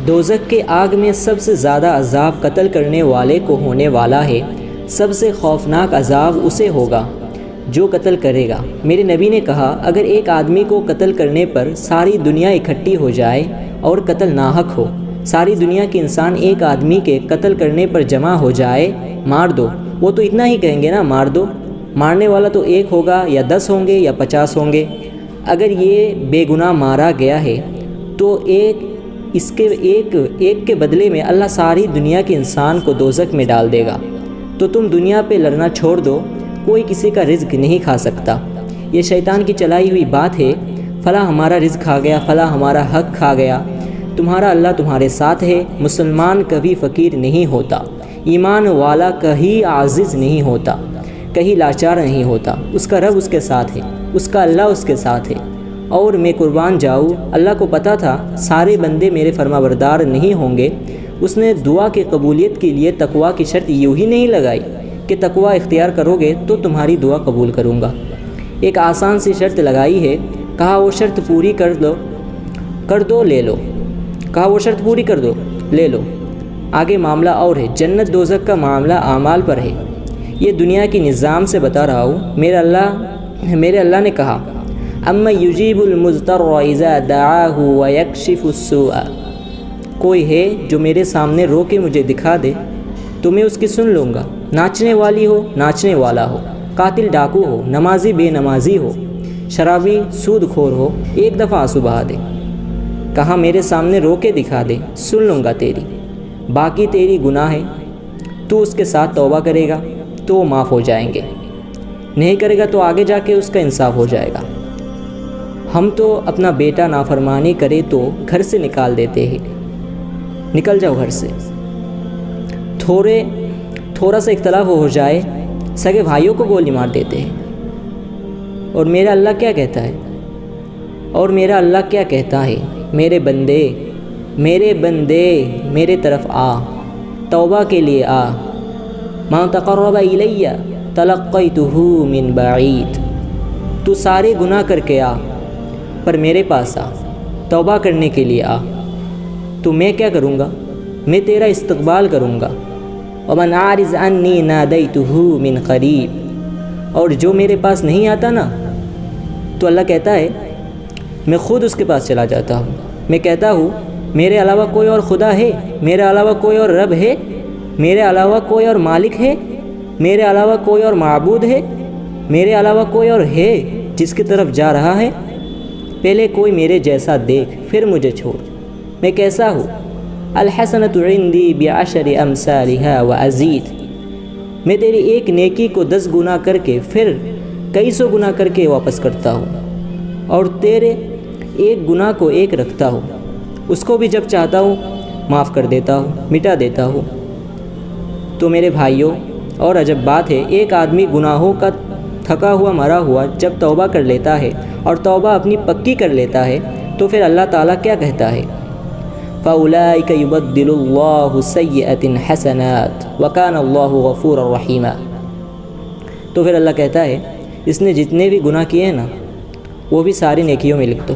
دوزخ کے آگ میں سب سے زیادہ عذاب قتل کرنے والے کو ہونے والا ہے، سب سے خوفناک عذاب اسے ہوگا جو قتل کرے گا۔ میرے نبی نے کہا، اگر ایک آدمی کو قتل کرنے پر ساری دنیا اکٹھی ہو جائے اور قتل ناحق ہو، ساری دنیا کے انسان ایک آدمی کے قتل کرنے پر جمع ہو جائے، مار دو، وہ تو اتنا ہی کہیں گے نا، مار دو۔ مارنے والا تو ایک ہوگا یا 10 ہوں گے یا 50 ہوں گے۔ اگر یہ بے گناہ مارا گیا ہے تو اس کے ایک کے بدلے میں اللہ ساری دنیا کے انسان کو دوزخ میں ڈال دے گا۔ تو تم دنیا پہ لڑنا چھوڑ دو، کوئی کسی کا رزق نہیں کھا سکتا۔ یہ شیطان کی چلائی ہوئی بات ہے، فلاں ہمارا رزق کھا گیا، فلاں ہمارا حق کھا گیا۔ تمہارا اللہ تمہارے ساتھ ہے۔ مسلمان کبھی فقیر نہیں ہوتا، ایمان والا کہیں عاجز نہیں ہوتا، کہیں لاچار نہیں ہوتا۔ اس کا رب اس کے ساتھ ہے، اس کا اللہ اس کے ساتھ ہے۔ اور میں قربان جاؤں، اللہ کو پتہ تھا سارے بندے میرے فرما بردار نہیں ہوں گے۔ اس نے دعا کی قبولیت کے لیے تقویٰ کی شرط یوں ہی نہیں لگائی کہ تقویٰ اختیار کرو گے تو تمہاری دعا قبول کروں گا۔ ایک آسان سی شرط لگائی ہے، کہا وہ شرط پوری کر دو لے لو، کہا وہ شرط پوری کر دو لے لو۔ آگے معاملہ اور ہے، جنت دوزخ کا معاملہ اعمال پر ہے۔ یہ دنیا کی نظام سے بتا رہا ہوں۔ میرے اللہ نے کہا، اما یجیب المضطر اذا دعاہ ویکشف السوء، کوئی ہے جو میرے سامنے رو کے مجھے دکھا دے تو میں اس کی سن لوں گا۔ ناچنے والی ہو، ناچنے والا ہو، قاتل ڈاکو ہو، نمازی بے نمازی ہو، شرابی سود خور ہو، ایک دفعہ آنسو بہا دے۔ کہا میرے سامنے رو کے دکھا دے، سن لوں گا تیری۔ باقی تیری گناہ ہے، تو اس کے ساتھ توبہ کرے گا تو وہ معاف ہو جائیں گے، نہیں کرے گا تو آگے جا کے اس کا انصاف ہو جائے گا۔ ہم تو اپنا بیٹا نافرمانی کرے تو گھر سے نکال دیتے ہیں، نکل جاؤ گھر سے۔ تھوڑا سا اختلاف ہو جائے، سگے بھائیوں کو گولی مار دیتے ہیں۔ اور میرا اللہ کیا کہتا ہے؟ میرے بندے میرے طرف آ، توبہ کے لیے آ۔ ما تقرب الی تلقیتہ من بعید، تو سارے گناہ کر کے آ پر میرے پاس آ، توبہ کرنے کے لیے آ، تو میں کیا کروں گا؟ میں تیرا استقبال کروں گا۔ ومن عارض عنی نادیتہ من قریب، اور جو میرے پاس نہیں آتا نا، تو اللہ کہتا ہے میں خود اس کے پاس چلا جاتا ہوں۔ میں کہتا ہوں میرے علاوہ کوئی اور خدا ہے؟ میرے علاوہ کوئی اور رب ہے؟ میرے علاوہ کوئی اور مالک ہے؟ میرے علاوہ کوئی اور معبود ہے؟ میرے علاوہ کوئی اور ہے جس کی طرف جا رہا ہے؟ پہلے کوئی میرے جیسا دیکھ، پھر مجھے چھوڑ۔ میں کیسا ہوں؟ الحسنۃ عندی بعشر امثالها وازید، میں تیری ایک نیکی کو 10 گنا کر کے پھر کئی سو گنا کر کے واپس کرتا ہوں، اور تیرے ایک گناہ کو ایک رکھتا ہوں، اس کو بھی جب چاہتا ہوں معاف کر دیتا ہوں، مٹا دیتا ہوں۔ تو میرے بھائیوں، اور عجب بات ہے، ایک آدمی گناہوں کا تھکا ہوا مرا ہوا جب توبہ کر لیتا ہے اور توبہ اپنی پکی کر لیتا ہے تو پھر اللہ تعالیٰ کیا کہتا ہے؟ فَأُولَئِكَ يُبَدِّلُ اللَّهُ سَيِّئَاتٍ حَسَنَاتٍ وَكَانَ اللَّهُ غَفُورًا رَحِيمًا۔ تو پھر اللہ کہتا ہے اس نے جتنے بھی گناہ کیے ہیں نا، وہ بھی ساری نیکیوں میں لکھ دو۔